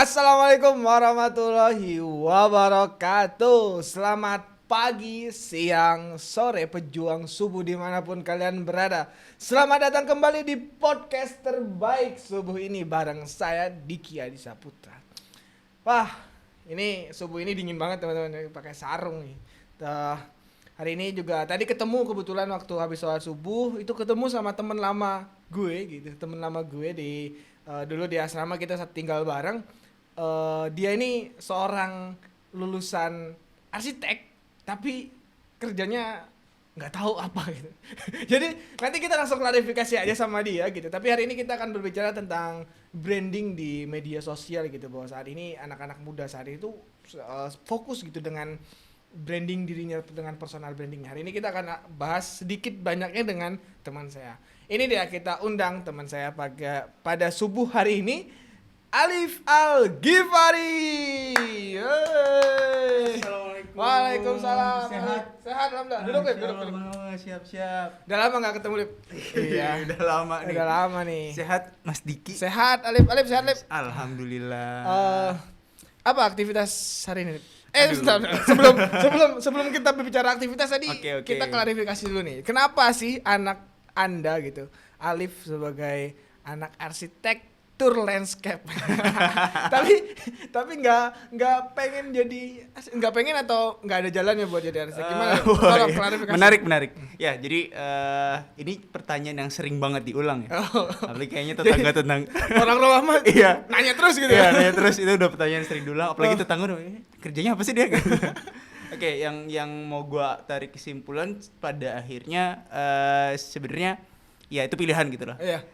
Assalamualaikum warahmatullahi wabarakatuh. Selamat pagi, siang, sore, pejuang subuh dimanapun kalian berada. Selamat datang kembali di podcast terbaik subuh ini bareng saya Diki Adisa Putra. Wah, ini subuh ini dingin banget teman-teman, pakai sarung nih. Hari ini juga tadi ketemu kebetulan waktu habis sholat subuh itu ketemu sama temen lama gue gitu, temen lama gue di dulu di asrama kita tinggal bareng. Dia ini seorang lulusan arsitek tapi kerjanya nggak tahu apa gitu. Jadi nanti kita langsung klarifikasi aja sama dia gitu. Tapi hari ini kita akan berbicara tentang branding di media sosial gitu, bahwa saat ini anak-anak muda saat itu fokus gitu dengan branding dirinya, dengan personal branding. Hari ini kita akan bahas sedikit banyaknya dengan teman saya. Ini dia, kita undang teman saya pada subuh hari ini, Alif Al-Ghifari. Assalamualaikum. Waalaikumsalam. Sehat? Sehat, alhamdulillah. Duduk. Siap. Udah lama gak ketemu, Lip? Iya. Udah lama nih. Udah lama nih. Sehat Mas Diki? Sehat, Alif sehat, Lip. Alhamdulillah. Apa aktivitas hari ini, Lip? Aduh. Sebentar. Sebelum kita berbicara aktivitas tadi, Oke. kita klarifikasi dulu nih. Kenapa sih anak Anda gitu, Alif sebagai anak arsitektur landscape, tapi nggak pengen atau nggak ada jalannya buat jadi arsitek? Gimana? Tolong klarifikasi. Menarik. Ya, jadi ini pertanyaan yang sering banget diulang ya. Apalagi kayaknya tentang Orang rumah mah iya. nanya terus gitu Iya, ya. nanya terus, itu udah pertanyaan sering diulang. Apalagi tetangga udah, kerjanya apa sih dia? Oke, yang mau gua tarik kesimpulan pada akhirnya sebenarnya ya itu pilihan gitu loh. Iya.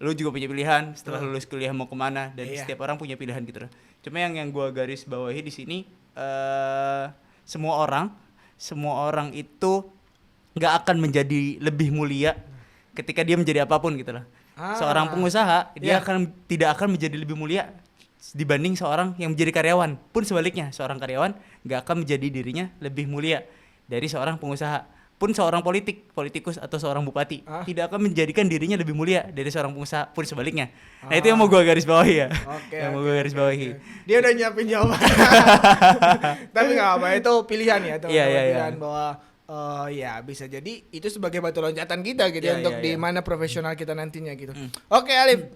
Lu juga punya pilihan setelah lulus kuliah mau kemana, dan Iya. setiap orang punya pilihan gitu loh. Cuma yang gua garis bawahi di sini semua orang itu nggak akan menjadi lebih mulia ketika dia menjadi apapun gitu loh. Seorang pengusaha dia tidak akan menjadi lebih mulia dibanding seorang yang menjadi karyawan. Pun sebaliknya, seorang karyawan nggak akan menjadi dirinya lebih mulia dari seorang pengusaha. Pun seorang politikus atau seorang bupati tidak akan menjadikan dirinya lebih mulia dari seorang pengusaha, pun sebaliknya. Nah, itu yang mau gue garis bawahi ya. Oke. Dia udah nyiapin jawaban. Tapi nggak apa, itu pilihan ya, pilihan bahwa ya bisa jadi itu sebagai batu loncatan kita gitu untuk di mana profesional kita nantinya gitu. Oke, Alif,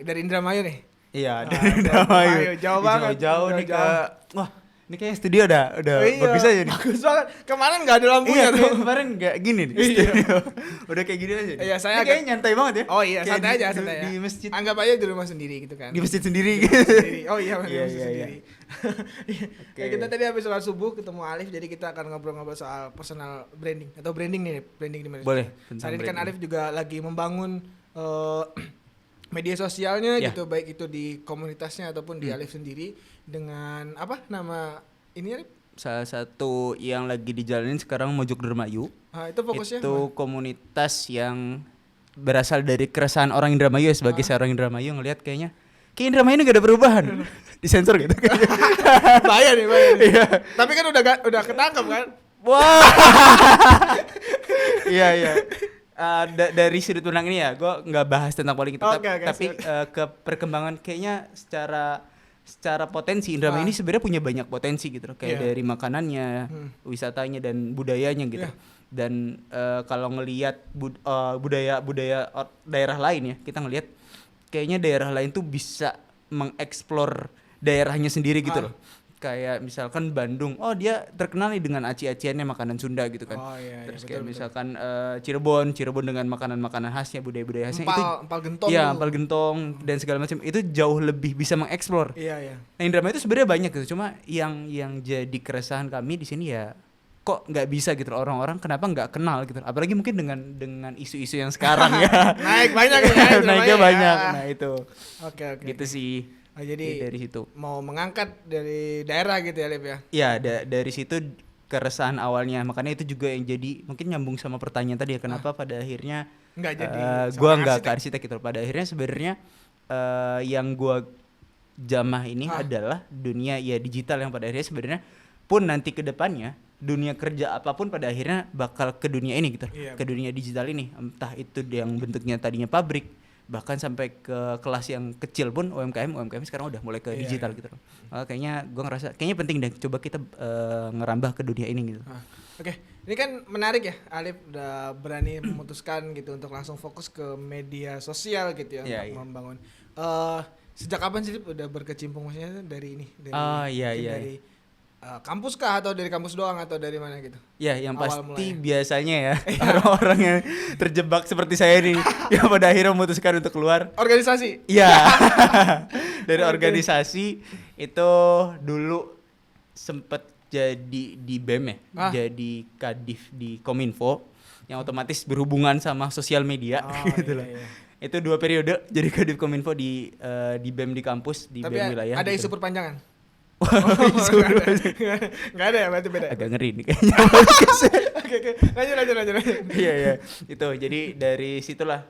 dari Indramayu nih. Iya, dari Indramayu. Jauh banget. Jauh nih ke wah. Ini kayaknya studio udah bagus aja nih. Bagus banget. Kemarin nggak ada lampunya tuh. Kemarin nggak gini nih studio. Udah kayak gini aja. Iya, saya ini kayaknya nyantai banget ya. Oh iya, kayak santai aja. Di masjid. Anggap aja di rumah sendiri gitu kan. Di masjid sendiri gitu. Oh iya, di masjid Iya. sendiri. Ya, kita tadi habis sholat subuh ketemu Alif, jadi kita akan ngobrol-ngobrol soal personal branding atau branding nih, branding di media Boleh. sosial. Saat ini kan Alif juga lagi membangun media sosialnya gitu, baik itu di komunitasnya ataupun di Alif sendiri dengan apa nama ini, Alif? Salah satu yang lagi dijalanin sekarang Mojok Dermayu. Itu fokusnya itu komunitas yang berasal dari keresahan orang Indramayu ya, sebagai seorang Indramayu ngelihat kayak Indramayu ini gak ada perubahan. Disensor gitu kayaknya. bahaya nih. Iya. Tapi kan udah ketangkap kan? Wah. Iya. Dari sudut pandang ini ya, gue nggak bahas tentang politik, tapi ke perkembangan kayaknya secara potensi Indramayu ini sebenarnya punya banyak potensi gitu loh, kayak dari makanannya, wisatanya dan budayanya gitu. Dan kalau ngelihat budaya daerah lain ya, kita ngelihat kayaknya daerah lain tuh bisa mengeksplor daerahnya sendiri gitu loh. Kayak misalkan Bandung, dia terkenal nih dengan aci-aciannya, makanan Sunda gitu kan. Terus kayak misalkan Cirebon dengan makanan-makanan khasnya, budaya-budaya khasnya empal gentong. Iya, empal gentong dan segala macam. Itu jauh lebih bisa mengeksplor. Iya. Nah, Indramayu itu sebenarnya banyak gitu. Cuma yang jadi keresahan kami di sini ya, kok nggak bisa gitu loh, orang-orang kenapa nggak kenal gitu. Apalagi mungkin dengan isu-isu yang sekarang ya. Naik banyak ya. Naiknya banyak. Nah, itu. Oke. Gitu sih. Jadi dari situ mau mengangkat dari daerah gitu ya, Lip ya? Iya, dari situ keresahan awalnya. Makanya itu juga yang jadi mungkin nyambung sama pertanyaan tadi ya, kenapa pada akhirnya nggak jadi gua nggak ke arsitek gitu. Pada akhirnya sebenarnya yang gua jamah ini adalah dunia ya digital, yang pada akhirnya sebenarnya pun nanti ke depannya dunia kerja apapun pada akhirnya bakal ke dunia ini gitu, ke dunia digital ini. Entah itu yang bentuknya tadinya pabrik, bahkan sampai ke kelas yang kecil pun UMKM sekarang udah mulai ke digital gitu. Kayaknya gue ngerasa kayaknya penting deh coba kita ngerambah ke dunia ini gitu. Oke, ini kan menarik ya, Alif udah berani memutuskan gitu untuk langsung fokus ke media sosial gitu ya untuk membangun. Sejak kapan sih Lip udah berkecimpung maksudnya dari ini dari kampus kah atau dari kampus doang atau dari mana gitu? Ya, yang pasti biasanya ya orang-orang yang terjebak seperti saya nih yang pada akhirnya memutuskan untuk keluar. Organisasi? Iya. Dari organisasi itu dulu sempet jadi di BEM ya, jadi kadif di Kominfo yang otomatis berhubungan sama sosial media gitu loh. Itu 2 periode jadi kadif Kominfo di BEM di kampus di tapi BEM wilayah. Ada gitu. isu perpanjangan? Nggak ada ya, berarti beda. Agak ngeri nih kayaknya. Oke, lanjut. Iya. Itu jadi dari situlah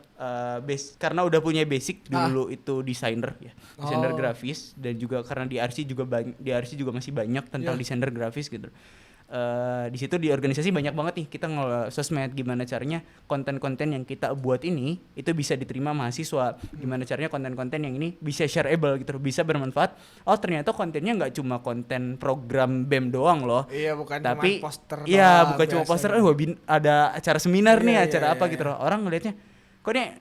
karena udah punya basic dulu itu desainer ya. Desainer grafis dan juga karena di RC juga masih banyak tentang desainer grafis gitu. Di situ di organisasi banyak banget nih kita ngelola sosmed, gimana caranya konten-konten yang kita buat ini itu bisa diterima mahasiswa, gimana caranya konten-konten yang ini bisa shareable gitu, bisa bermanfaat. Oh ternyata kontennya nggak cuma konten program BEM doang loh, bukan tapi cuma poster bukan cuma poster, ada acara seminar nih, acara apa gitu loh. Orang ngelihatnya kok nih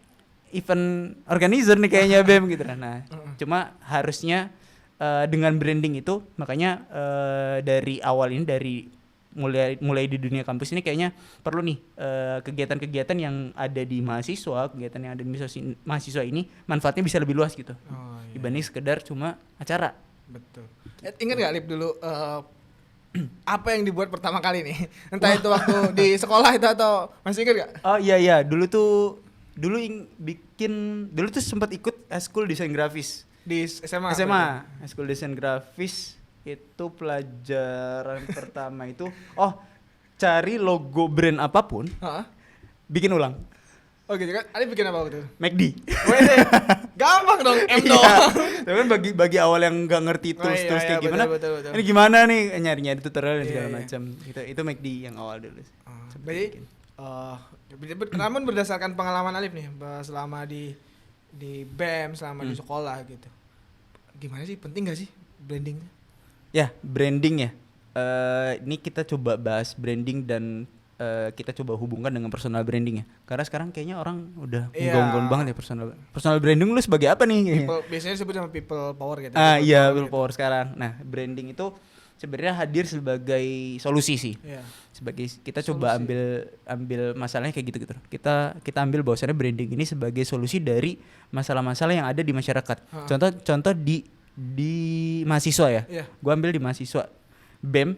event organizer nih kayaknya BEM gitu. Nah cuma harusnya dengan branding itu makanya dari awal ini dari mulai di dunia kampus ini kayaknya perlu nih kegiatan-kegiatan yang ada di mahasiswa, kegiatan yang ada di mahasiswa ini manfaatnya bisa lebih luas gitu dibanding sekedar cuma acara. Betul. Ingat nggak Lip dulu apa yang dibuat pertama kali nih? Entah itu waktu di sekolah itu atau masih ingat nggak? Oh iya dulu tuh sempat ikut school desain grafis di SMA. School desain grafis. Itu pelajaran pertama itu cari logo brand apapun bikin ulang. Oh gitu kan? Ali bikin apa waktu itu? McD. Gampang dong, M doang. Tapi kan bagi awal yang nggak ngerti tools kayak gimana, betul. Ini gimana nih nyari tutorial dan segala macam. Itu McD yang awal dulu. Jadi namun berdasarkan pengalaman Alif nih selama di BEM, selama di sekolah gitu. Gimana sih, penting gak sih branding? Ya, branding ya. Ini kita coba bahas branding dan kita coba hubungkan dengan personal branding ya. Karena sekarang kayaknya orang udah nggaung-nggaung banget ya personal branding lu sebagai apa nih? Biasanya disebut sama people power gitu. People power sekarang. Nah, branding itu sebenarnya hadir sebagai solusi sih. Sebagai kita coba ambil masalahnya kayak gitu. Kita ambil bahwasannya branding ini sebagai solusi dari masalah-masalah yang ada di masyarakat. Contoh di mahasiswa ya. Gua ambil di mahasiswa. BEM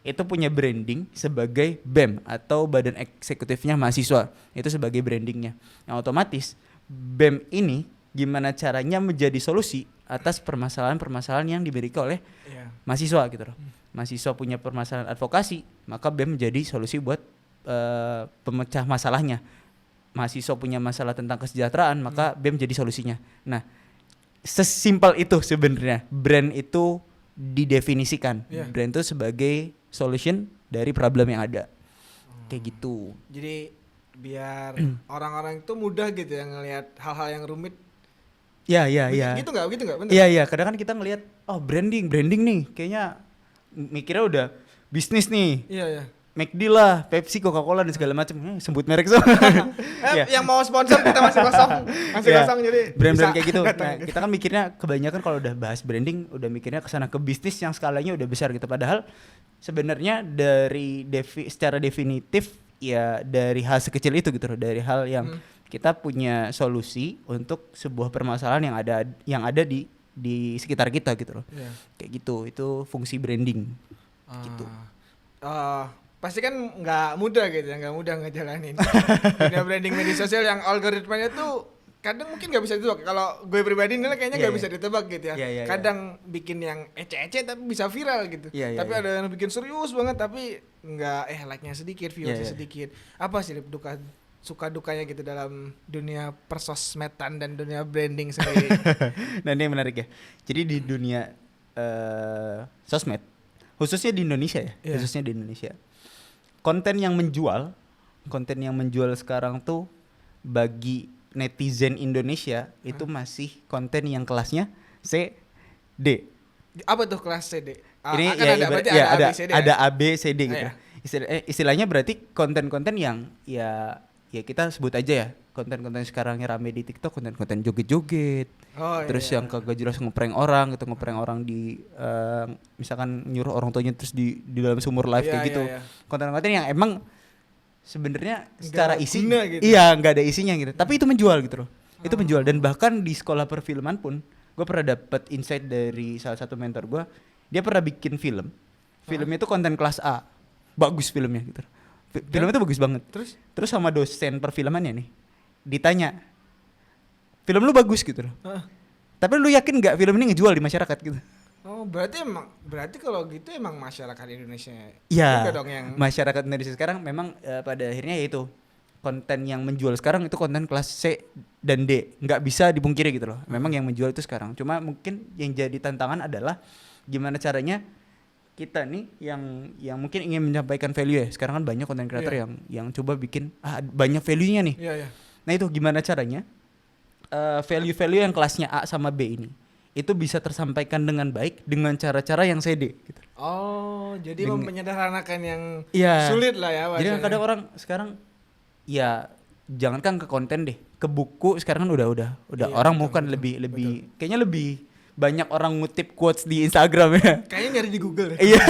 itu punya branding sebagai BEM atau badan eksekutifnya mahasiswa. Itu sebagai brandingnya. Yang otomatis BEM ini gimana caranya menjadi solusi atas permasalahan-permasalahan yang dimiliki oleh mahasiswa gitu loh. Mahasiswa punya permasalahan advokasi, maka BEM menjadi solusi buat pemecah masalahnya. Mahasiswa punya masalah tentang kesejahteraan, maka BEM jadi solusinya. Nah, sesimpel itu sebenarnya brand itu didefinisikan. Brand itu sebagai solution dari problem yang ada. Kayak gitu. Jadi biar orang-orang itu mudah gitu ya ngelihat hal-hal yang rumit. Iya. Gitu nggak? Bener? Iya. Kadang kan kita ngelihat branding nih, kayaknya mikirnya udah bisnis nih. Iya. McD lah, Pepsi, Coca-Cola dan segala macam. Sebut merek semua. Yang mau sponsor kita masih kosong. Jadi brand-brand kayak gitu. Nah, kita kan mikirnya kebanyakan kalau udah bahas branding udah mikirnya kesana ke bisnis yang skalanya udah besar gitu. Padahal sebenarnya dari secara definitif ya dari hal sekecil itu gitu loh, dari hal yang kita punya solusi untuk sebuah permasalahan yang ada di sekitar kita gitu loh. Kayak gitu. Itu fungsi branding. Gitu. Pasti kan nggak mudah gitu ya, nggak mudah ngejalanin dunia branding media sosial yang algoritmanya tuh kadang mungkin nggak bisa ditebak. Kalau gue pribadi nilai kayaknya nggak bisa ditebak gitu ya. Kadang bikin yang ece-ece tapi bisa viral gitu. Tapi ada yang bikin serius banget tapi nggak like-nya sedikit, views-nya sedikit. Apa sih suka dukanya gitu dalam dunia persosmedan dan dunia branding sendiri? Nah ini menarik ya. Jadi di dunia sosmed khususnya di Indonesia khususnya di Indonesia. Konten yang menjual sekarang tuh bagi netizen Indonesia itu masih konten yang kelasnya C, D. Apa tuh kelas CD? Ini Kan ya ada, ibarat, berarti ya ada ada A, B, C, D, ada kan? A, B, C, D gitu. Iya. Istilahnya berarti konten-konten yang ya kita sebut aja ya, konten-konten sekarang yang rame di TikTok, konten-konten joget-joget. Terus yang kagak jelas ngeprank orang gitu, ngeprank orang di misalkan nyuruh orang tuanya terus di dalam sumur live kayak gitu. Konten-konten yang emang sebenarnya secara isi gitu. iya nggak ada isinya gitu, tapi itu menjual gitu loh. Itu menjual, dan bahkan di sekolah perfilman pun gue pernah dapat insight dari salah satu mentor gue. Dia pernah bikin filmnya itu konten kelas A, bagus filmnya gitu. Filmnya itu bagus banget. Terus sama dosen perfilmannya nih ditanya, film lu bagus gitu loh, tapi lu yakin nggak film ini ngejual di masyarakat gitu? Oh, berarti kalau gitu emang masyarakat Indonesia ya juga dong yang masyarakat Indonesia sekarang memang pada akhirnya yaitu konten yang menjual sekarang itu konten kelas C dan D, nggak bisa dipungkiri gitu loh. Memang yang menjual itu sekarang. Cuma mungkin yang jadi tantangan adalah gimana caranya kita nih yang mungkin ingin menyampaikan value ya. Sekarang kan banyak konten creator yang coba bikin banyak value-nya nih. Nah itu gimana caranya value-value yang kelasnya A sama B ini itu bisa tersampaikan dengan baik dengan cara-cara yang CD gitu. Oh, jadi menyederhanakan yang ya, sulit lah ya. Jadi kan kadang orang sekarang ya jangankan ke konten deh, ke buku sekarang kan udah orang mau kan lebih kayaknya lebih banyak orang ngutip quotes di Instagram ya. Kayaknya nyari di Google. Iya.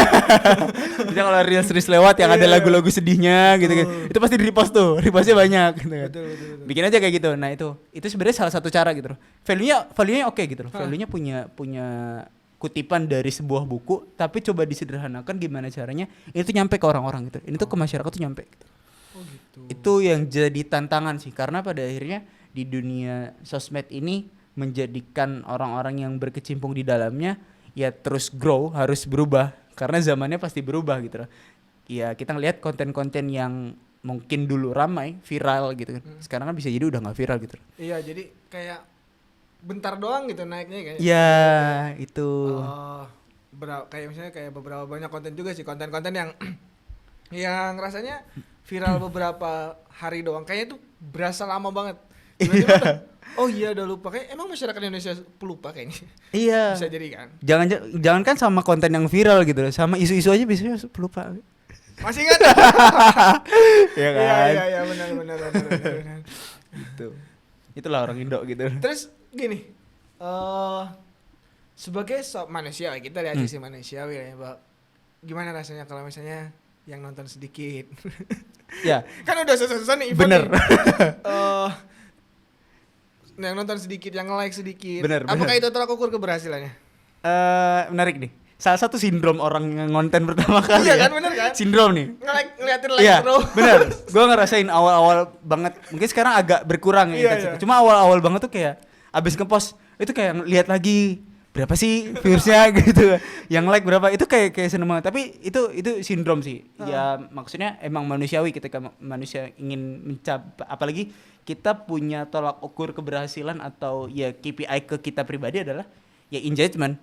Jadi kalau reels lewat yang ada lagu-lagu sedihnya gitu, itu pasti di repost tuh, repostnya banyak gitu kan. Betul. Bikin aja kayak gitu. Nah itu sebenarnya salah satu cara gitu loh. Value-nya oke gitu loh. Value-nya punya kutipan dari sebuah buku, tapi coba disederhanakan gimana caranya itu nyampe ke orang-orang gitu. Ini tuh ke masyarakat tuh nyampe gitu. Oh gitu. Itu yang jadi tantangan sih, karena pada akhirnya di dunia sosmed ini menjadikan orang-orang yang berkecimpung di dalamnya ya terus grow, harus berubah karena zamannya pasti berubah gitu loh. Ya kita ngelihat konten-konten yang mungkin dulu ramai, viral gitu kan. Sekarang kan bisa jadi udah enggak viral gitu. Iya, jadi kayak bentar doang gitu naiknya kayak. Iya, itu. Kayak misalnya kayak beberapa banyak konten juga sih, konten-konten yang yang rasanya viral beberapa hari doang, kayaknya tuh berasa lama banget. Oh iya udah lupa, kayak emang masyarakat Indonesia pelupa kayaknya. Iya. Bisa jadi kan. Jangan kan sama konten yang viral gitu, sama isu-isu aja biasanya pelupa. Masih ingat? Iya kan? Iya benar. Gitu. Itulah orang Indo gitu. Terus gini, sebagai manusia kita lihat sisi manusiawi ya, Pak. Gimana rasanya kalau misalnya yang nonton sedikit? Ya. Kan udah susah-susah nih. Bener. Yang nonton sedikit, yang like sedikit. Bener. Apakah itu tolak ukur keberhasilannya? Menarik nih. Salah satu sindrom orang yang ngonten pertama kali. Iya kan, bener kan? Sindrom nih. Ngeliatin like terus. Bener. Gue ngerasain awal-awal banget. Mungkin sekarang agak berkurang ya. Iya. Cuma awal-awal banget tuh kayak abis ngepost itu kayak lihat lagi berapa sih viewersnya gitu. Yang like berapa itu kayak seneng banget. Tapi itu sindrom sih. Ya maksudnya emang manusiawi ketika manusia ingin mencapai, apalagi kita punya tolak ukur keberhasilan atau ya KPI ke kita pribadi adalah ya engagement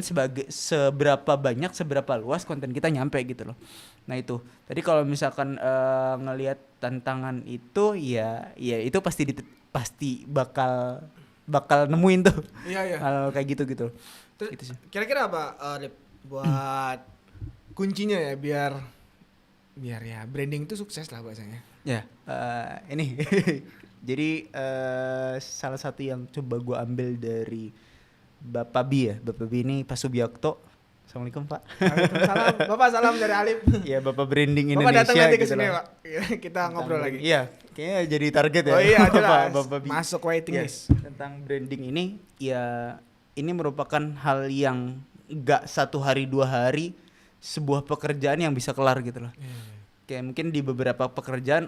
sebagai seberapa banyak, seberapa luas konten kita nyampe gitu loh. Nah itu tadi kalau misalkan ngelihat tantangan itu ya itu pasti bakal nemuin tuh. Iya. Hal kayak gitu. Terus, gitu sih. Kira-kira apa buat kuncinya ya biar ya branding itu sukses lah bahasanya. Ya, ini jadi salah satu yang coba gue ambil dari Bapak Bi ya. Bapak Bi ini Pak Subiakto. Assalamualaikum Pak. Waalaikumsalam. Bapak salam dari Alip. Ya Bapak branding Bapak Indonesia. Bapak datang nanti ke gitu sini lah. Pak. Kita ngobrol lagi. Iya, kayaknya jadi target ya. Oh iya jelas. Bapak Bi. Masuk waiting list. Tentang branding ini ya ini merupakan hal yang gak 1 hari 2 hari sebuah pekerjaan yang bisa kelar gitu loh. Kayak mungkin di beberapa pekerjaan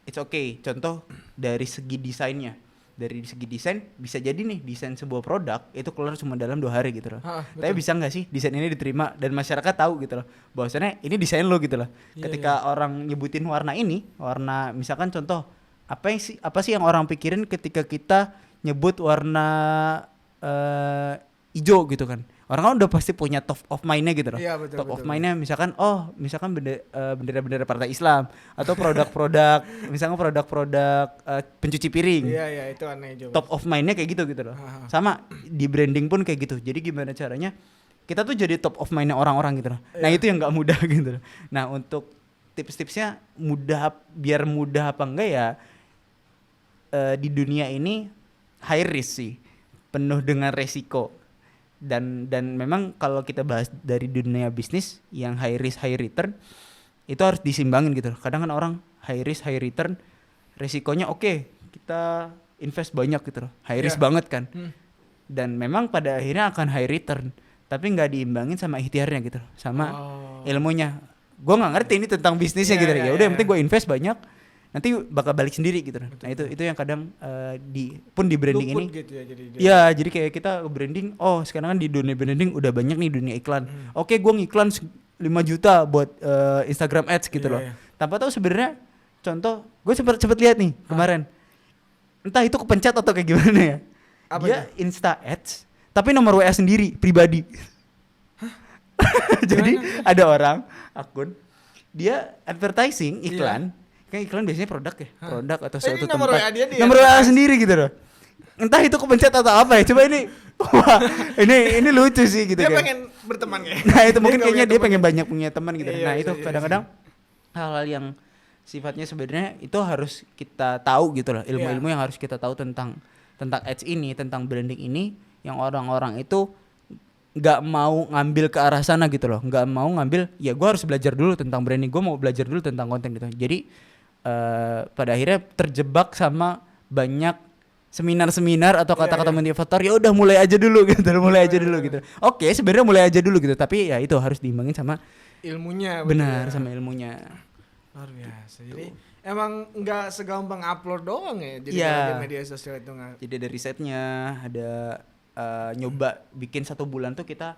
it's okay. Contoh dari segi desainnya. Dari segi desain bisa jadi nih desain sebuah produk itu keluar cuma dalam 2 hari gitu loh. Tapi bisa nggak sih desain ini diterima dan masyarakat tahu gitu loh. Bahwasannya ini desain lo gitu loh. Ketika orang nyebutin warna misalkan contoh apa sih yang orang pikirin ketika kita nyebut warna hijau gitu kan. orang kan udah pasti punya top of mind-nya gitu loh. Iya, betul, Top of betul. mind-nya misalkan bendera-bendera partai Islam atau produk-produk misalkan produk-produk pencuci piring. Iya, itu aneh juga. Top of mind-nya kayak gitu loh. Sama di branding pun kayak gitu. Jadi gimana caranya kita tuh jadi top of mind-nya orang-orang gitu loh. Nah, itu yang nggak mudah gitu loh. Nah, untuk tips-tipsnya biar mudah apa enggak ya, di dunia ini high risk sih, penuh dengan resiko. Dan memang kalau kita bahas dari dunia bisnis yang high risk high return itu harus disimbangin gitu loh. Kadang kan orang high risk high return resikonya oke, kita invest banyak gitu loh, high risk banget kan. Dan memang pada akhirnya akan high return, tapi nggak diimbangin sama ikhtiarnya gitu loh, sama ilmunya. Gue nggak ngerti ini tentang bisnisnya gitu. Ya udah yang penting gue invest banyak, nanti bakal balik sendiri gitu. Nah itu yang kadang di branding ini gitu jadi kayak kita branding, sekarang kan di dunia branding udah banyak nih dunia iklan. Oke, gue ngiklan 5 juta buat Instagram ads gitu loh. Tanpa tahu sebenarnya, contoh gue sempet lihat nih kemarin, entah itu kepencet atau kayak gimana ya, dia Insta ads tapi nomor WA sendiri pribadi. Jadi ada orang akun dia advertising iklan. Kan iklan biasanya produk ya, produk atau suatu tempat. Nomor WA sendiri gitu loh. Entah itu kepencet atau apa ya. Coba ini, wah, ini lucu sih gitu. Dia pengen berteman ya. Nah itu mungkin kayaknya dia pengen banyak punya teman gitu. Nah itu kadang-kadang hal-hal yang sifatnya sebenarnya itu harus kita tahu gitu loh. Ilmu-ilmu yang harus kita tahu tentang ads ini, tentang branding ini, yang orang-orang itu nggak mau ngambil ke arah sana gitu loh. Nggak mau ngambil, ya gue harus belajar dulu tentang branding, gue mau belajar dulu tentang konten gitu. Jadi pada akhirnya terjebak sama banyak seminar-seminar atau kata-kata motivator. Ya udah mulai aja dulu gitu. Oke, sebenarnya mulai aja dulu gitu, tapi ya itu harus diimbangin sama ilmunya. Benar, sama ilmunya. Luar biasa. Jadi emang nggak segampang upload doang ya. Jadi di media sosial itu nggak. Jadi ada risetnya, ada nyoba bikin 1 bulan tuh kita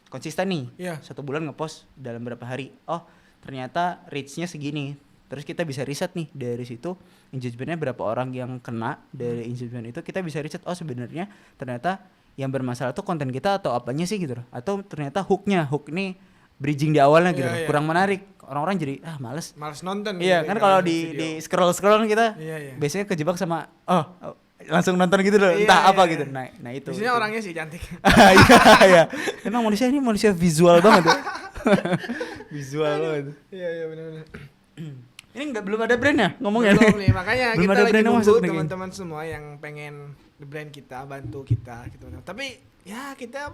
konsisten nih. 1 bulan ngepost dalam berapa hari. Ternyata reach-nya segini. Terus kita bisa riset nih dari situ engagement-nya berapa orang yang kena dari engagement itu, kita bisa riset sebenarnya ternyata yang bermasalah tuh konten kita atau apanya sih gitu loh. Atau ternyata hook ini bridging di awalnya gitu kurang menarik. Orang-orang jadi males nonton. Iya, kan kalau di scroll kita biasanya kejebak sama langsung nonton gitu loh, entah apa gitu. Nah itu. Biasanya orangnya sih cantik. Iya. Emang manusia visual banget ya. Visual banget. Iya benar-benar. Ini belum ada brandnya ngomongnya. Belum nih, makanya belum kita lagi nunggu masuk teman-teman semua yang pengen brand kita, bantu kita gitu. Tapi ya kita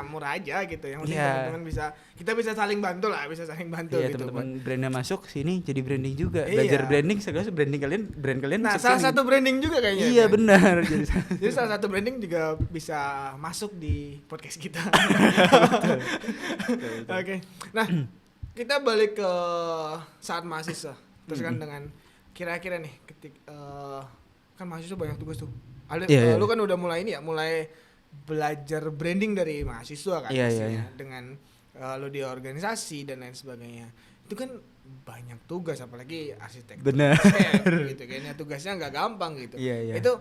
murah aja gitu. Yang penting teman-teman kita bisa saling bantu lah, gitu. Teman-teman brandnya masuk sini jadi branding juga. Belajar branding, segala brand kalian. Nah, salah satu branding juga kayaknya. Iya benar. Jadi salah satu branding juga bisa masuk di podcast kita. Betul. Oke. Nah, kita balik ke saat mahasiswa. Terus kan dengan kira-kira nih kan mahasiswa banyak tugas tuh. Lu kan udah mulai belajar branding dari mahasiswa kan pastinya. Dengan lu di organisasi dan lain sebagainya. Itu kan banyak tugas, apalagi arsitek. Bener. Gitu kayaknya tugasnya nggak gampang gitu. Iya. Itu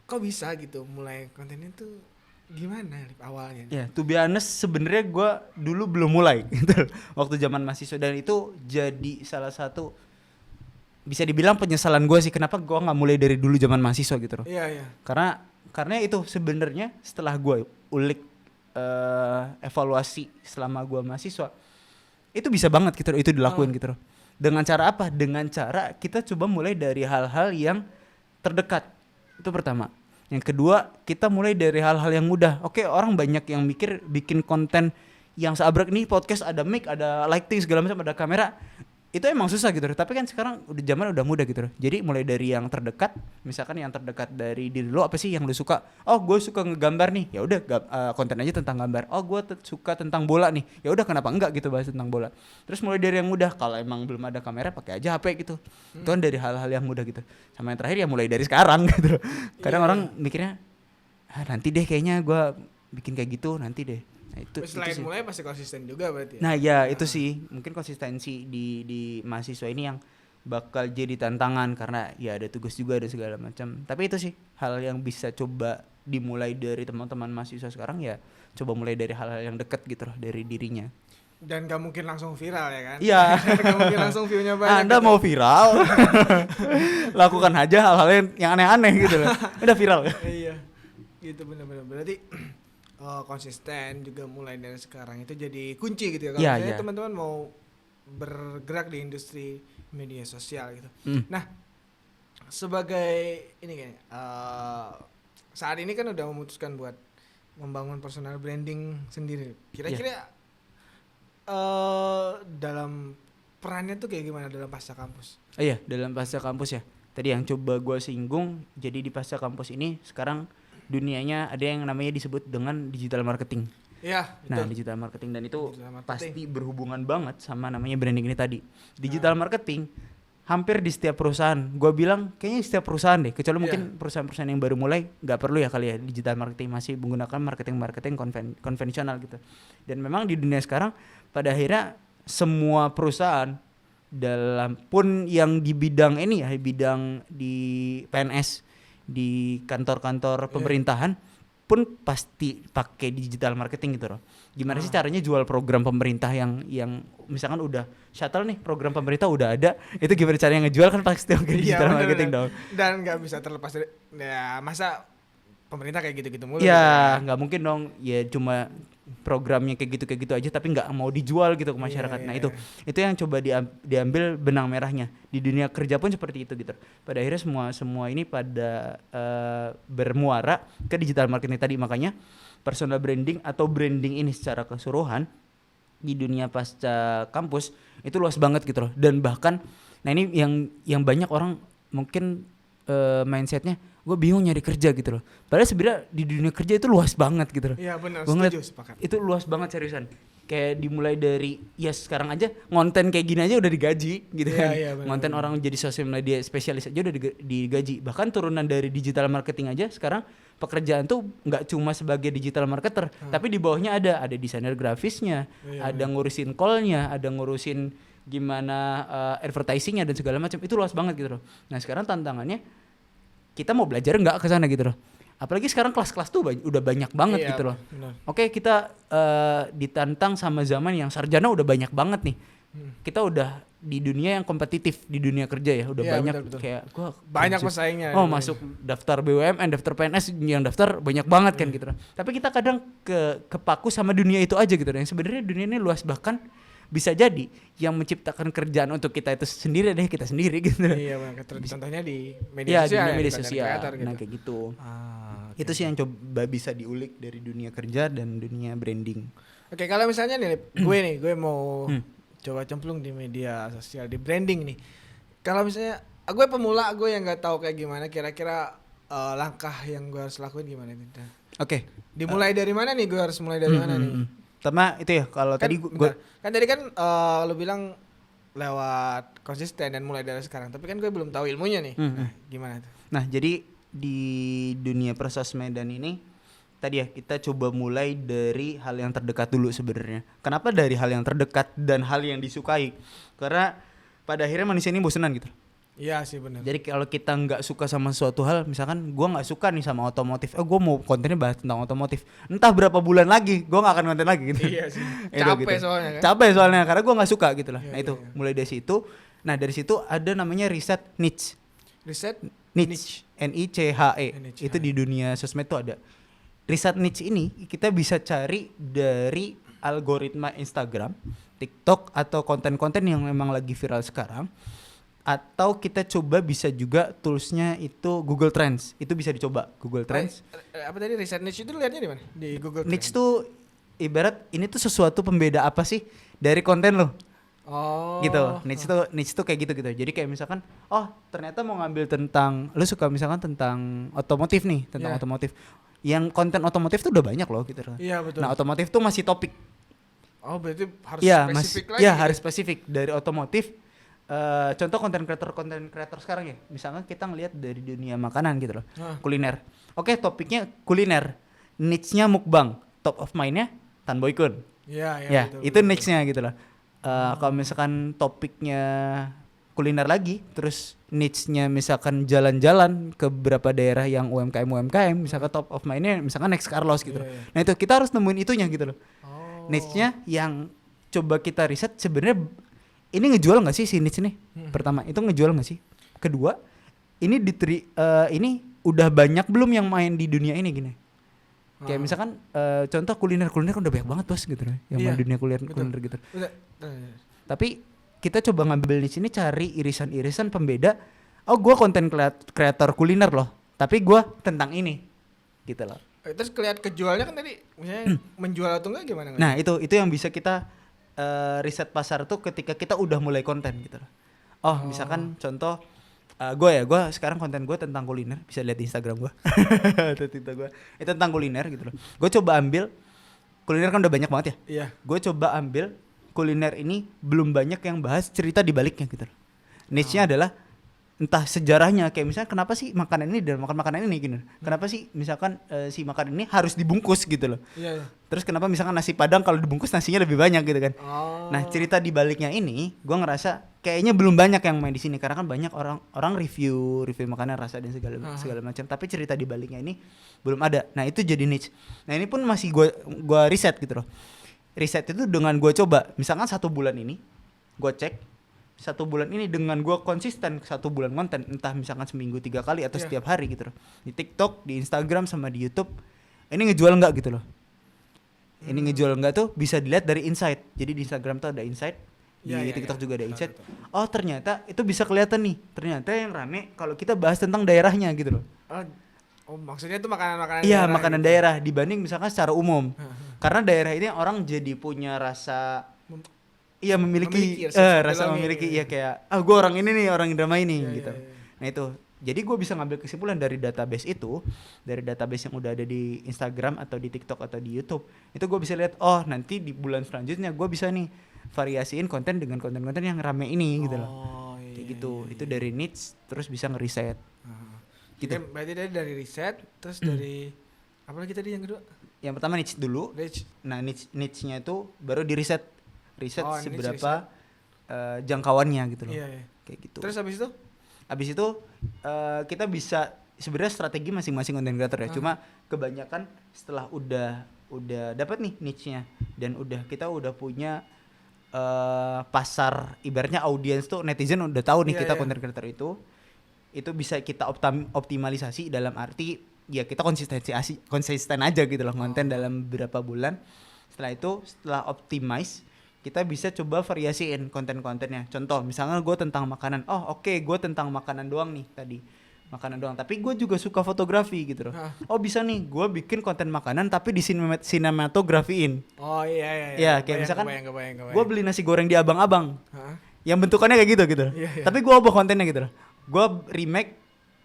kok bisa gitu mulai kontennya tuh gimana awalnya? Ya, to be honest sebenarnya gue dulu belum mulai gitu waktu zaman mahasiswa, dan itu jadi salah satu bisa dibilang penyesalan gue sih, kenapa gue nggak mulai dari dulu zaman mahasiswa gitu loh. Iya. Karena itu sebenarnya setelah gue ulik evaluasi selama gue mahasiswa, itu bisa banget gitu loh, itu dilakuin gitu loh. Dengan cara apa? Dengan cara kita coba mulai dari hal-hal yang terdekat. Itu pertama. Yang kedua, kita mulai dari hal-hal yang mudah. Oke, orang banyak yang mikir bikin konten yang seabrek nih, podcast ada mic, ada lighting segala macam, ada kamera. Itu emang susah gitu. Tapi kan sekarang zaman udah mudah gitu. Jadi mulai dari yang terdekat, misalkan yang terdekat dari diri lo apa sih yang lo suka? Gue suka ngegambar nih. Ya udah konten aja tentang gambar. Gue suka tentang bola nih. Ya udah kenapa enggak gitu bahas tentang bola. Terus mulai dari yang mudah. Kalau emang belum ada kamera pakai aja HP gitu. Itu kan dari hal-hal yang mudah gitu. Sama yang terakhir ya mulai dari sekarang gitu. Kadang orang mikirnya nanti deh kayaknya gue bikin kayak gitu nanti deh. Nah, selain mulai pasti konsisten juga berarti. Nah ya itu sih mungkin konsistensi di mahasiswa ini yang bakal jadi tantangan karena ya ada tugas juga, ada segala macam. Tapi itu sih hal yang bisa coba dimulai dari teman-teman mahasiswa sekarang, ya coba mulai dari hal-hal yang dekat gitu loh dari dirinya. Dan gak mungkin langsung viral ya kan? Iya. Gak mungkin langsung view-nya banyak. Anda mau viral, lakukan aja hal-hal yang aneh-aneh gitu loh. Udah viral. Iya, gitu benar-benar. Berarti konsisten juga mulai dari sekarang itu jadi kunci gitu ya. Kalau misalnya teman-teman mau bergerak di industri media sosial gitu. Nah, sebagai ini kayaknya saat ini kan udah memutuskan buat membangun personal branding sendiri. Kira-kira dalam perannya tuh kayak gimana dalam pasca kampus? Iya, dalam pasca kampus ya. Tadi yang coba gue singgung, jadi di pasca kampus ini sekarang dunianya ada yang namanya disebut dengan digital marketing. Iya. Nah, digital marketing, dan itu pasti berhubungan banget sama namanya branding ini tadi. Digital marketing hampir di setiap perusahaan. Gue bilang kayaknya di setiap perusahaan deh, kecuali mungkin perusahaan-perusahaan yang baru mulai nggak perlu ya kali ya digital marketing, masih menggunakan marketing konvensional gitu. Dan memang di dunia sekarang pada akhirnya semua perusahaan dalam pun yang di bidang ini ya, bidang di PNS, di kantor-kantor pemerintahan pun pasti pakai digital marketing gitu loh. Gimana sih caranya jual program pemerintah yang misalkan udah shuttle nih, program pemerintah udah ada, itu gimana caranya ngejual, kan pasti pakai digital marketing dong. Dan nggak bisa terlepas dari ya, masa pemerintah kayak gitu-gitu mulu. Ya nggak mungkin dong, ya cuma programnya kayak gitu aja tapi nggak mau dijual gitu ke masyarakat. Nah itu yang coba diambil benang merahnya. Di dunia kerja pun seperti itu gitu. Pada akhirnya semua ini pada bermuara ke digital marketing tadi. Makanya personal branding atau branding ini secara keseluruhan di dunia pasca kampus itu luas banget gitu loh. Dan bahkan, nah ini yang banyak orang mungkin mindsetnya, gue bingung nyari kerja gitu loh. Padahal sebenarnya di dunia kerja itu luas banget gitu loh. Iya benar, setuju, sepakat. Itu luas banget seriusan. Kayak dimulai dari ya sekarang aja ngonten kayak gini aja udah digaji gitu kan. Ngonten orang jadi sosial media spesialis aja udah digaji. Bahkan turunan dari digital marketing aja sekarang pekerjaan tuh nggak cuma sebagai digital marketer, tapi di bawahnya ada desainer grafisnya, ada ngurusin call-nya, ada ngurusin gimana advertising-nya dan segala macam. Itu luas banget gitu loh. Nah, sekarang tantangannya kita mau belajar nggak ke sana gitu loh. Apalagi sekarang kelas-kelas tuh udah banyak banget gitu loh. Bener. Oke, kita ditantang sama zaman yang sarjana udah banyak banget nih. Kita udah di dunia yang kompetitif, di dunia kerja ya udah banyak. Betul. Kayak gua banyak pesaingnya. Masuk daftar BUMN, daftar PNS, yang daftar banyak banget kan gitu loh. Tapi kita kadang kepaku sama dunia itu aja gitu loh. Yang sebenarnya dunia ini luas, bahkan bisa jadi yang menciptakan kerjaan untuk kita itu sendiri deh, kita sendiri gitu. Iya, contohnya di media sosial. Di media sosial. Gitu. Nah kayak gitu. Itu sih yang coba bisa diulik dari dunia kerja dan dunia branding. Oke, kalau misalnya nih gue mau coba cemplung di media sosial, di branding nih. Kalau misalnya gue pemula, gue yang nggak tahu kayak gimana, kira-kira langkah yang gue harus lakuin gimana nih? Oke. Dimulai dari mana nih? Gue harus mulai dari mana nih? Pertama itu ya, kalau kan, tadi gue kan tadi kan lo bilang lewat konsisten dan mulai dari sekarang, tapi kan gue belum tahu ilmunya nih. Nah, gimana tuh? Nah, jadi di dunia persosmedan ini tadi ya kita coba mulai dari hal yang terdekat dulu sebenarnya. Kenapa dari hal yang terdekat dan hal yang disukai? Karena pada akhirnya manusia ini bosenan gitu. Iya sih, benar. Jadi kalau kita nggak suka sama suatu hal, misalkan gue nggak suka nih sama otomotif, gue mau kontennya bahas tentang otomotif, entah berapa bulan lagi gue nggak akan konten lagi gitu. Iya sih. Capek gitu. Soalnya kan. Capek soalnya karena gue nggak suka gitu lah. Nah itu mulai dari situ. Nah dari situ ada namanya riset niche. Riset niche. NICHE. Itu di dunia sosmed tuh ada. Riset niche ini kita bisa cari dari algoritma Instagram, TikTok, atau konten-konten yang memang lagi viral sekarang. Atau kita coba bisa juga toolsnya itu Google Trends. Itu bisa dicoba Google Trends. Apa tadi riset niche itu lihatnya di mana? Di Google Trends. Niche tuh ibarat ini tuh sesuatu pembeda apa sih dari konten lo. Oh. Gitu. Niche tuh kayak gitu. Jadi kayak misalkan, ternyata mau ngambil tentang, lu suka misalkan tentang otomotif nih, otomotif. Yang konten otomotif tuh udah banyak loh gitu. Iya, betul. Nah, otomotif tuh masih topik. Oh, berarti harus spesifik lagi. Iya, harus spesifik dari otomotif. Contoh konten kreator sekarang ya, misalnya kita ngelihat dari dunia makanan gitu loh, kuliner. Oke, topiknya kuliner, niche-nya mukbang, top of mind-nya Tan Boy Kun. Iya, itu niche-nya gitu loh. Kalau misalkan topiknya kuliner lagi, terus niche-nya misalkan jalan-jalan ke beberapa daerah yang UMKM, misalkan top of mind-nya misalkan Next Carlos gitu. Nah itu kita harus nemuin itunya gitu loh. Niche-nya yang coba kita riset sebenarnya ini ngejual nggak sih si niche nih? Pertama itu ngejual nggak sih? Kedua ini ini udah banyak belum yang main di dunia ini gini? Kayak misalkan contoh kuliner kan udah banyak banget bos gitu loh, yang main dunia kuliner gitu. Tapi kita coba ngambil di sini cari irisan-irisan pembeda. Oh gue konten kreator kuliner loh, tapi gue tentang ini gitu loh. Terus kelihatan kejualnya kan tadi misalnya menjual atau enggak gimana? Nah itu yang bisa kita riset pasar tuh ketika kita udah mulai konten gitu loh. Misalkan contoh gue sekarang konten gue tentang kuliner, bisa lihat di Instagram gue. Itu tentang kuliner gitu loh. Gue coba ambil kuliner kan udah banyak banget ya. Iya. Gue coba ambil kuliner ini belum banyak yang bahas cerita di baliknya gitu loh. Niche-nya adalah entah sejarahnya, kayak misalnya kenapa sih makanan ini dan makan makanan ini gitu. Kenapa sih misalkan si makanan ini harus dibungkus gitu loh. Iya. Terus kenapa misalkan nasi Padang kalau dibungkus nasinya lebih banyak gitu kan. Nah, cerita di baliknya ini gua ngerasa kayaknya belum banyak yang main di sini karena kan banyak orang review makanan rasa dan segala macam, tapi cerita di baliknya ini belum ada. Nah, itu jadi niche. Nah, ini pun masih gua riset gitu loh. Riset itu dengan gua coba, misalkan 1 bulan ini gua cek 1 bulan ini dengan gue konsisten 1 bulan konten, entah misalkan seminggu 3 kali atau setiap hari gitu loh, di TikTok, di Instagram sama di YouTube. Ini ngejual nggak gitu loh. Ini ngejual nggak tuh bisa dilihat dari insight. Jadi di Instagram tuh ada insight, di TikTok juga ada insight. Oh ternyata itu bisa kelihatan nih. Ternyata yang rame kalau kita bahas tentang daerahnya gitu loh. Maksudnya itu makanan-makanan daerah. Iya, daerah makanan gitu. daerah dibanding misalkan secara umum. Karena daerah ini orang jadi punya rasa memiliki rasa memiliki kayak gue orang ini nih, orang Indramayu nih gitu. Nah itu jadi gue bisa ngambil kesimpulan dari database itu, dari database yang udah ada di Instagram atau di TikTok atau di YouTube. Itu gue bisa lihat nanti di bulan selanjutnya gue bisa nih variasiin konten dengan konten-konten yang rame ini gitu loh. Kayak gitu. Itu dari niche terus bisa ngeriset. Gitu. Berarti dari riset terus dari apa lagi tadi yang kedua? Yang pertama niche dulu. Nah niche-nya itu baru di riset seberapa jangkauannya gitu loh. Kayak gitu. Terus habis itu kita bisa sebenarnya strategi masing-masing content creator ya. Cuma kebanyakan setelah udah dapat nih niche-nya dan kita udah punya pasar, ibaratnya audiens tuh netizen udah tahu nih kita content creator itu bisa kita optimalisasi dalam arti ya kita konsisten aja gitu loh konten dalam beberapa bulan. Setelah optimize kita bisa coba variasiin konten-kontennya. Contoh, misalnya gue tentang makanan. Gue tentang makanan doang nih tadi. Makanan doang. Tapi gue juga suka fotografi gitu loh. Bisa nih, gue bikin konten makanan tapi di sinematografiin. Iya. Kayak misalkan kebayang. gue beli nasi goreng di abang-abang. Yang bentukannya kayak gitu. Tapi gue ubah kontennya gitu loh. Gue remake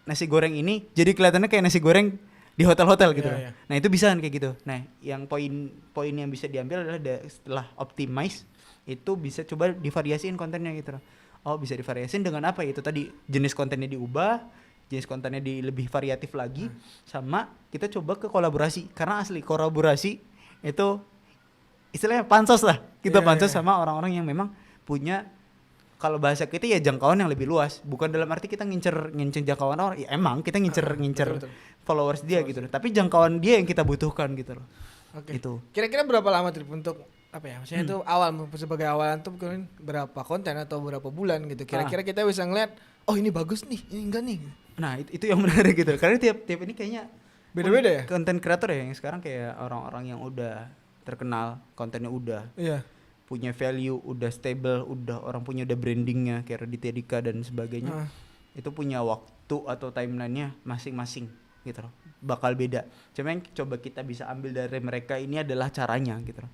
nasi goreng ini jadi kelihatannya kayak nasi goreng di hotel-hotel gitu. Nah itu bisa kayak gitu. Nah yang poin yang bisa diambil adalah setelah optimize itu bisa coba divariasiin kontennya gitu loh. Bisa divariasiin dengan apa? Itu tadi jenis kontennya diubah, jenis kontennya lebih variatif lagi, sama kita coba ke kolaborasi. Karena asli kolaborasi itu istilahnya pansos lah. Kita pansos sama orang-orang yang memang punya, kalau bahasa kita ya jangkauan yang lebih luas. Bukan dalam arti kita ngincer jangkauan orang. Ya emang kita ngincer betul. Followers dia gitu loh. Tapi jangkauan dia yang kita butuhkan gitu loh. Itu. Kira-kira berapa lama Trip untuk apa ya? Maksudnya itu sebagai awalan tuh mungkin berapa konten atau berapa bulan gitu. Kira-kira kita bisa ngeliat ini bagus nih, ini enggak nih. Nah, itu yang menarik gitu. Karena tiap ini kayaknya beda-beda ya. Konten kreator ya yang sekarang kayak orang-orang yang udah terkenal, kontennya udah punya value, udah stable, udah brandingnya kayak Raditya Dika dan sebagainya. Itu punya waktu atau timelinenya masing-masing gitu loh, bakal beda. Cuma yang coba kita bisa ambil dari mereka ini adalah caranya gitu loh.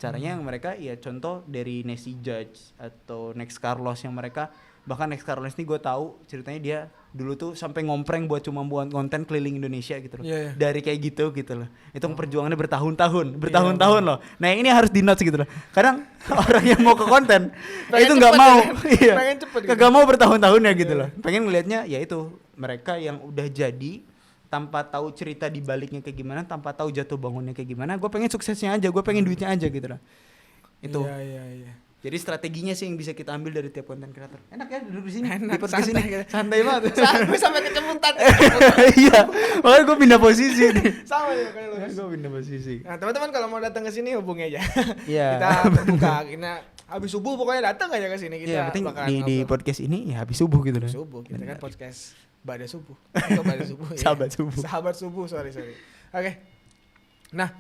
Caranya yang mereka ya contoh dari Nessie Judge atau Next Carlos yang mereka, bahkan Next Carlos ini gue tahu ceritanya dia dulu tuh sampai ngompreng buat cuma buat konten keliling Indonesia gitu loh. Dari kayak gitu loh. Itu perjuangannya bertahun-tahun loh. Nah ini harus di notes gitu loh. Kadang orang yang mau ke konten itu nggak mau, pengen cepet gitu. Kagak mau bertahun-tahun ya gitu loh. Pengen ngelihatnya ya itu mereka yang udah jadi tanpa tahu cerita di baliknya kayak gimana, tanpa tahu jatuh bangunnya kayak gimana. Gue pengen suksesnya aja, gue pengen duitnya aja gitu loh. Itu. Iya. Jadi strateginya sih yang bisa kita ambil dari tiap konten kreator. Enak ya duduk di sini. Enak, Di podcast santai ini. gitu. Santai banget. Gue sampai kecemutan. Iya. Makanya gue pindah posisi nih. Sama ya kayak lu. Gue pindah posisi. Nah, teman-teman kalau mau datang ke sini hubungi aja. Iya. Kita buka, kita habis subuh pokoknya datang aja ke sini. Kita Iya, penting bakalan di ngobrol. podcast ini ya habis subuh gitu loh. Subuh, kita kan podcast Bada Subuh. Atau Bada Subuh. ya. Sahabat subuh. Sahabat subuh, sorry. Oke. Nah,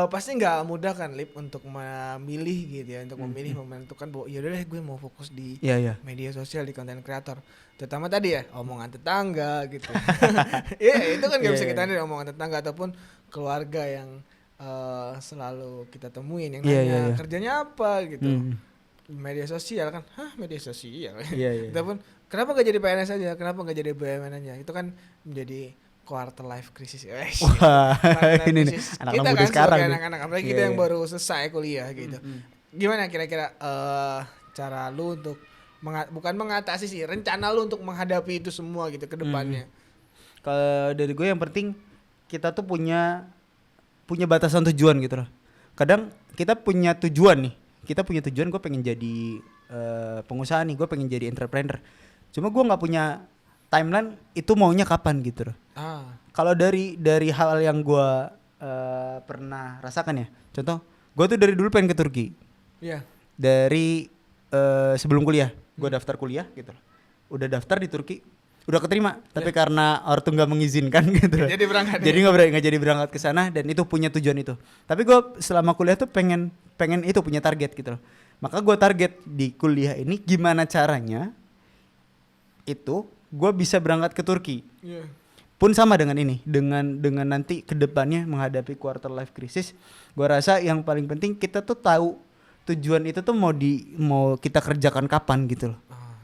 pasti nggak mudah kan Lip untuk memilih gitu ya, untuk memilih menentukan bahwa ya udah deh gue mau fokus di Iya. media sosial, di konten kreator. Terutama tadi ya omongan tetangga gitu. Iya, itu kan nggak bisa kita hindari, omongan tetangga ataupun keluarga yang selalu kita temuin yang nanya kerjanya apa gitu. Media sosial kan, media sosial. Iya. Ataupun kenapa nggak jadi PNS aja, kenapa nggak jadi BUMN aja? Itu kan menjadi quarter life crisis. Wah, ini nih anak kita muda kan sekarang. sebagai anak-anak, apalagi kita yang baru selesai kuliah gitu. Gimana kira-kira cara lu untuk bukan mengatasi sih, rencana lu untuk menghadapi itu semua gitu ke depannya? Kalau dari gue yang penting kita tuh punya batasan tujuan gitu loh. Kadang kita punya tujuan nih. Kita punya tujuan, gue pengen jadi pengusaha nih, gue pengen jadi entrepreneur. Cuma gue nggak punya timeline itu maunya kapan gitu loh. Kalau dari hal yang gue pernah rasakan ya, contoh gue tuh dari dulu pengen ke Turki. Iya. Dari sebelum kuliah, gue daftar kuliah gitu loh. Udah daftar di Turki, udah keterima, tapi karena orang tuh nggak mengizinkan gitu loh. Jadi berangkat. Jadi nggak jadi berangkat ke sana, dan itu punya tujuan itu. Tapi gue selama kuliah tuh pengen itu punya target gitu loh. Maka gue target di kuliah ini gimana caranya itu gue bisa berangkat ke Turki. Iya. Pun sama dengan ini, dengan nanti kedepannya menghadapi quarter life crisis, gue rasa yang paling penting kita tuh tahu tujuan itu tuh mau kita kerjakan kapan gitu loh.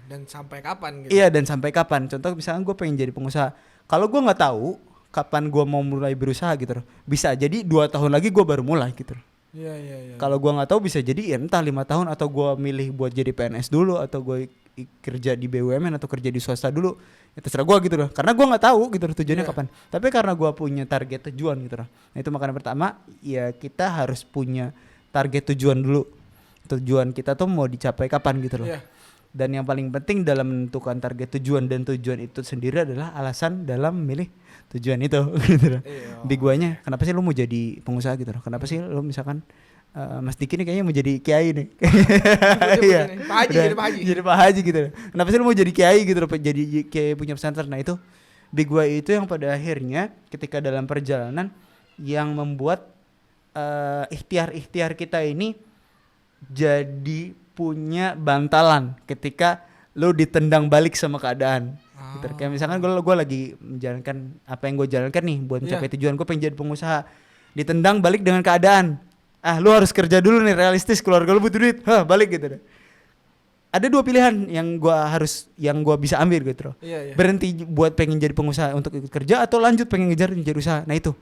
Dan sampai kapan gitu? Iya, dan sampai kapan. Contoh misalnya gue pengen jadi pengusaha, kalau gue nggak tahu kapan gue mau mulai berusaha gitu loh, bisa jadi 2 tahun lagi gue baru mulai gitu loh. Iya. Kalau gue nggak tahu bisa jadi ya entah 5 tahun, atau gue milih buat jadi PNS dulu, atau gue kerja di BUMN atau kerja di swasta dulu, ya terserah gue gitu loh, karena gue nggak tahu gitu loh tujuannya kapan. Tapi karena gue punya target tujuan gitu loh, nah itu makanya pertama ya kita harus punya target tujuan dulu, tujuan kita tuh mau dicapai kapan gitu loh. Dan yang paling penting dalam menentukan target tujuan dan tujuan itu sendiri adalah alasan dalam memilih tujuan itu gitu loh. Big why-nya kenapa sih lu mau jadi pengusaha gitu loh, kenapa sih lu misalkan Mas Diki nih kayaknya mau jadi kiai nih. Iya. Jadi Pak Haji gitu. Kenapa sih lu mau jadi kiai gitu loh, jadi kiai punya pesantren. Nah itu big why itu yang pada akhirnya ketika dalam perjalanan yang membuat ikhtiar kita ini jadi punya bantalan ketika lu ditendang balik sama keadaan. Gitu. Kayak misalkan gue lagi menjalankan apa yang gue jalankan nih buat mencapai tujuan, gue pengen jadi pengusaha, ditendang balik dengan keadaan. Lu harus kerja dulu nih, realistis, keluarga lu butuh duit, balik gitu deh. Ada 2 pilihan yang gue bisa ambil gitu loh. Berhenti buat pengen jadi pengusaha untuk ikut kerja, atau lanjut pengen ngejar jadi usaha. Nah itu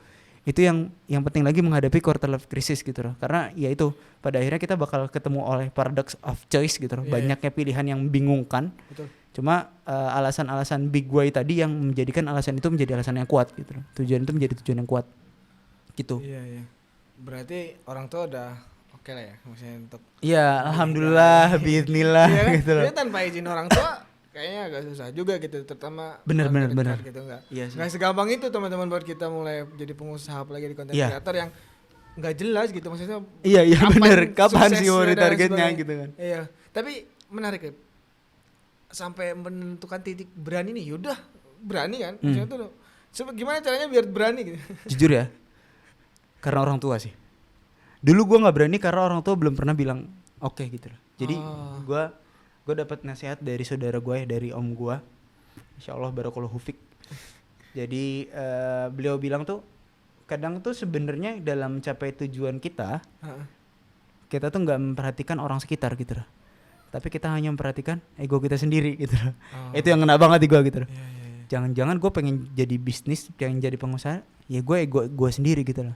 yang penting lagi menghadapi quarter life crisis gitu loh. Karena ya itu pada akhirnya kita bakal ketemu oleh paradox of choice gitu loh. Banyaknya pilihan yang membingungkan. Betul. Cuma alasan-alasan big why tadi yang menjadikan alasan itu menjadi alasan yang kuat gitu loh. Tujuan itu menjadi tujuan yang kuat gitu. Iya. Berarti orang tua udah oke lah ya, maksudnya untuk. Iya, alhamdulillah, bismillah Iya kan? gitu loh. Dia tanpa izin orang tua kayaknya agak susah juga gitu, terutama Bener. gitu enggak. Iya sih. Nggak segampang itu teman-teman buat kita mulai jadi pengusaha, apalagi di konten kreator yang nggak jelas gitu, maksudnya. Iya bener. Kapan sih mau suksesnya dan targetnya sebagainya. gitu kan. Iya. Tapi menarik ya. Sampai menentukan titik berani nih, yaudah berani kan? Maksudnya tuh gimana caranya biar berani gitu? Jujur ya, karena orang tua sih. Dulu gue nggak berani karena orang tua belum pernah bilang oke gitu loh. Jadi gue dapat nasihat dari saudara gue ya, dari om gue, insya Allah barakallahu fik. Jadi beliau bilang tuh kadang tuh sebenarnya dalam mencapai tujuan kita tuh nggak memperhatikan orang sekitar gitu loh, tapi kita hanya memperhatikan ego kita sendiri gitu loh. Itu yang ngena banget di gue gitu loh. Jangan-jangan gue pengen jadi bisnis, pengen jadi pengusaha, ya gue ego gue sendiri gitu loh,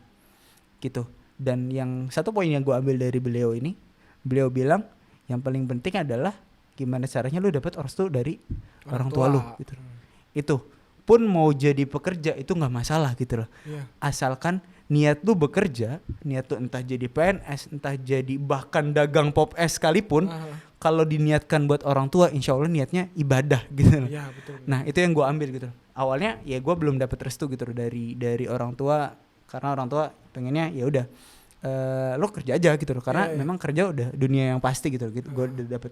gitu. Dan yang satu poin yang gue ambil dari beliau ini, beliau bilang yang paling penting adalah gimana caranya lu dapat restu dari orang tua lu gitu. Itu pun mau jadi pekerja itu nggak masalah gitu loh. Asalkan niat lu bekerja, niat lu entah jadi PNS, entah jadi bahkan dagang pop es sekalipun, kalau diniatkan buat orang tua, insya Allah niatnya ibadah gitu. Iya, betul. Nah itu yang gue ambil gitu. Awalnya ya gue belum dapet restu gitu dari orang tua, karena orang tua pengennya ya udah lo kerja aja gitu loh, karena memang kerja udah dunia yang pasti gitu. Gue udah dapet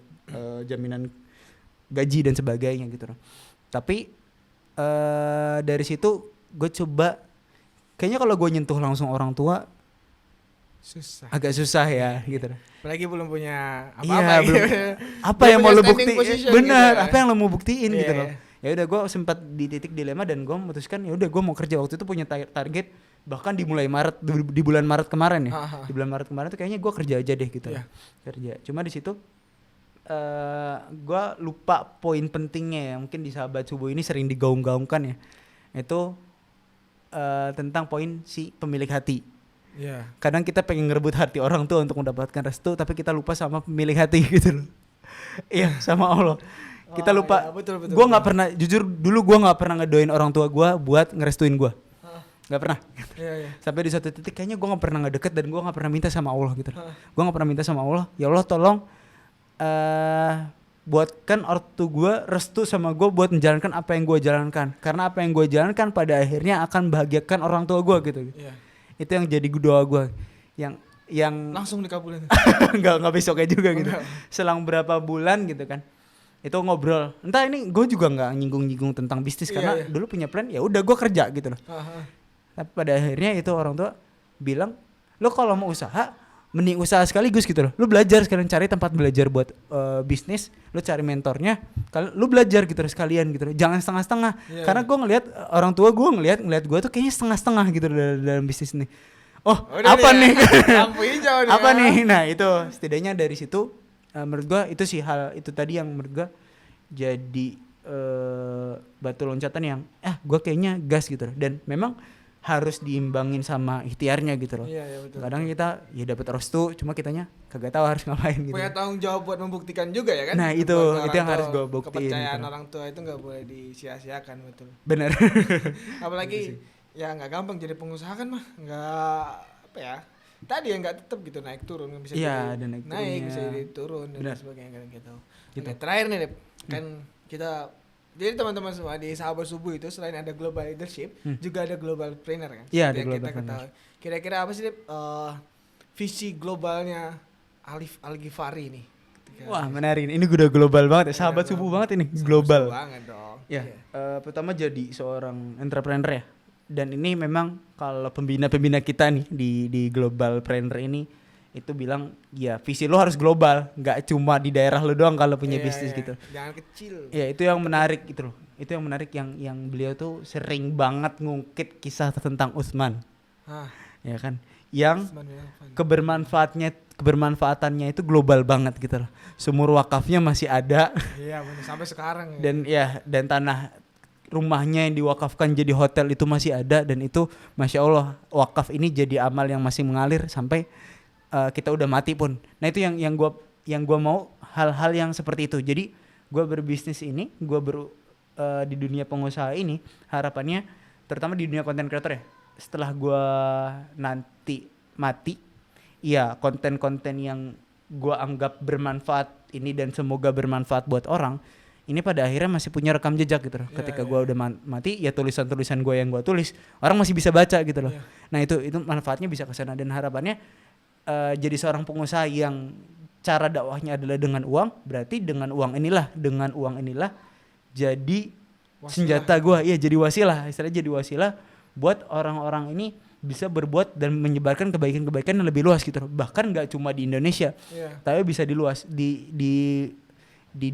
jaminan gaji dan sebagainya gitu loh. Tapi dari situ gue coba, kayaknya kalau gue nyentuh langsung orang tua susah, agak susah ya gitu. Apalagi belum punya Iya, apa-apa belum, gitu. apa yang mau lo buktiin, benar gitu. apa yang lo mau buktiin Iya, gitu loh. iya. Ya udah gue sempat di titik dilema dan gue memutuskan ya udah gue mau kerja. Waktu itu punya target bahkan dimulai Maret, di bulan Maret kemarin ya. Di bulan Maret kemarin tuh kayaknya gue kerja aja deh gitu. Iya. Kerja. Cuma di situ gue lupa poin pentingnya ya, mungkin di Sahabat Subuh ini sering digaung-gaungkan ya. Itu tentang poin si pemilik hati. Iya. Kadang kita pengen ngerebut hati orang tua untuk mendapatkan restu, tapi kita lupa sama pemilik hati gitu loh. Iya, sama Allah. Kita lupa. Ya, betul. Gue nggak pernah, jujur dulu gue nggak pernah ngedoain orang tua gue buat ngerestuin gue. Nggak pernah. Iya. Sampai di suatu titik kayaknya gue nggak pernah ngedeket dan gue nggak pernah minta sama Allah gitu. Gue nggak pernah minta sama Allah, ya Allah tolong buatkan ortu gue restu sama gue buat menjalankan apa yang gue jalankan. Karena apa yang gue jalankan pada akhirnya akan bahagiakan orang tua gue gitu. Iya. Itu yang jadi doa gue. Yang Langsung dikabulin. nggak besoknya juga gitu. Enggak. Selang berapa bulan gitu kan. Itu ngobrol. Entah ini gue juga nggak nyinggung-nyinggung tentang bisnis karena dulu punya plan ya udah gue kerja gitu loh. Tapi pada akhirnya itu orang tua bilang, lo kalau mau usaha mending usaha sekaligus gitu loh. Lu belajar sekalian, cari tempat belajar buat bisnis, lu cari mentornya, lu belajar gitu loh sekalian gitu loh. Jangan setengah-setengah. Karena gue ngelihat orang tua gue ngelihat gue tuh kayaknya setengah-setengah gitu dalam bisnis nih. Apa nih? Lampu hijau nih. Apa nih? Nah, itu setidaknya dari situ menurut gue itu sih hal itu tadi yang menurut gue jadi batu loncatan yang gue kayaknya gas gitu loh. Dan memang harus diimbangin sama ikhtiarnya gitu loh. Iya, betul. Kadang kita ya dapat restu, cuma kitanya kagak tahu harus ngapain gitu. Punya tanggung jawab buat membuktikan juga ya kan. Nah itu yang harus gue buktiin. Kepercayaan gitu. orang tua itu nggak boleh disia-siakan, betul. Bener. Apalagi ya nggak gampang jadi pengusaha kan mah, nggak apa ya. Tadi ya nggak tetap gitu naik turun, bisa Iya, jadi dan naik bisa turunnya. jadi turun dan Bener. sebagainya kan gitu. Gitu. Oke, terakhir nih Dep, kan kita jadi teman-teman semua di Sahabat Subuh itu selain ada global leadership, juga ada global planner kan. Iya, Seperti ada yang global kita planner. ketahui. Kira-kira apa sih Dep, visi globalnya Alif Al-Ghifari nih? Wah menarik, ini udah global banget ya, Sahabat Subuh banget ini, global. Banget dong. Ya, pertama jadi seorang entrepreneur ya. Dan ini memang kalau pembina-pembina kita nih di global planner ini itu bilang ya visi lo harus global, nggak cuma di daerah lo doang kalau punya bisnis gitu. Jangan kecil. Ya itu yang menarik gitu loh. Itu yang menarik yang beliau tuh sering banget ngungkit kisah tentang Utsman. Ya kan? Yang kebermanfaatannya itu global banget gitu loh. Sumur wakafnya masih ada. Iya benar, sampai sekarang ya. Dan tanah rumahnya yang diwakafkan jadi hotel itu masih ada, dan itu Masya Allah wakaf ini jadi amal yang masih mengalir sampai kita udah mati pun. Nah itu yang gua mau, hal-hal yang seperti itu. Jadi gua berbisnis ini, di dunia pengusaha ini, harapannya terutama di dunia content creator ya, setelah gua nanti mati, ya konten-konten yang gua anggap bermanfaat ini dan semoga bermanfaat buat orang ini pada akhirnya masih punya rekam jejak gitu loh. Ketika gua udah mati, ya tulisan-tulisan gua yang gua tulis orang masih bisa baca gitu loh. Nah itu manfaatnya bisa ke sana, dan harapannya jadi seorang pengusaha yang cara dakwahnya adalah dengan uang, berarti dengan uang inilah jadi wasilah. Senjata gue, ya jadi wasilah, istilahnya jadi wasilah buat orang-orang ini bisa berbuat dan menyebarkan kebaikan-kebaikan yang lebih luas gitu. Bahkan nggak cuma di Indonesia, tapi bisa di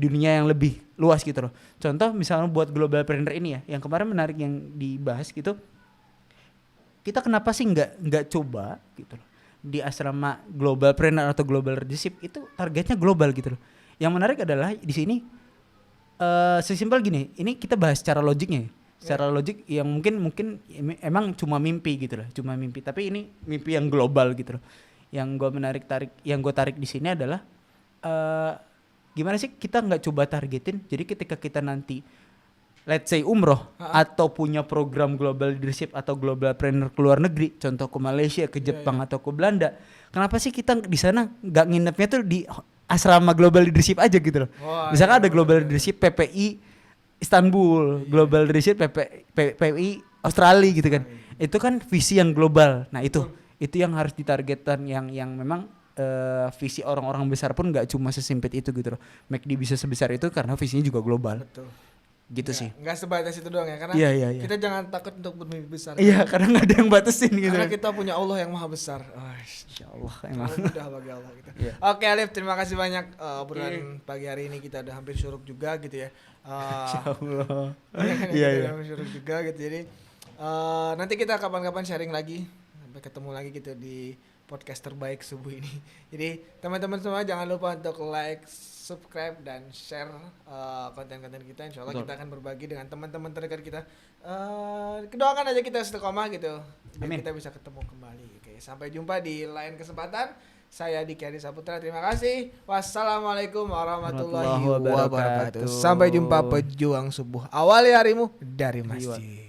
dunia yang lebih luas gitu loh. Contoh misalnya buat global planner ini ya, yang kemarin menarik yang dibahas gitu, kita kenapa sih nggak coba gitu loh di asrama global planner atau global leadership itu targetnya global gitu loh. Yang menarik adalah di sini sesimpel gini, ini kita bahas secara logiknya ya. Secara logik yang mungkin emang cuma mimpi gitu loh, cuma mimpi, tapi ini mimpi yang global gitu loh. Yang gue tarik di sini adalah gimana sih kita nggak coba targetin. Jadi ketika kita nanti let's say umroh atau punya program global leadership atau global planner ke luar negeri, contoh ke Malaysia, ke Jepang atau ke Belanda, kenapa sih kita di sana nggak nginepnya tuh di asrama global leadership aja gitu loh? Misalkan ada global leadership PPI Istanbul, global leadership PPI Australia gitu kan. Itu kan visi yang global. Nah, itu yang harus ditargetkan yang memang visi orang-orang besar pun nggak cuma sesimpit itu gitu loh. McD bisa sebesar itu karena visinya juga global. Betul. Gitu sih. Nggak sebatas itu doang ya, karena kita jangan takut untuk bermimpi besar. Iya, karena nggak ada yang batasin gitu. Karena kita punya Allah yang maha besar. Insya Allah emang. Mudah bagi Allah gitu. Oke Alif, terima kasih banyak obrolan pagi hari ini, kita udah hampir syuruk juga gitu ya. Insya Allah. Iya. Hampir syuruk juga gitu. Jadi nanti kita kapan-kapan sharing lagi, sampai ketemu lagi gitu di podcast terbaik subuh ini. Jadi teman-teman semua jangan lupa untuk like, subscribe dan share konten-konten kita. Insya Allah kita akan berbagi dengan teman-teman terdekat kita. Doakan aja kita istiqomah gitu, biar kita bisa ketemu kembali. Oke, sampai jumpa di lain kesempatan. Saya Diki Adi Saputra, terima kasih. Wassalamualaikum warahmatullahi wabarakatuh. Sampai jumpa pejuang subuh. Awali harimu dari masjid.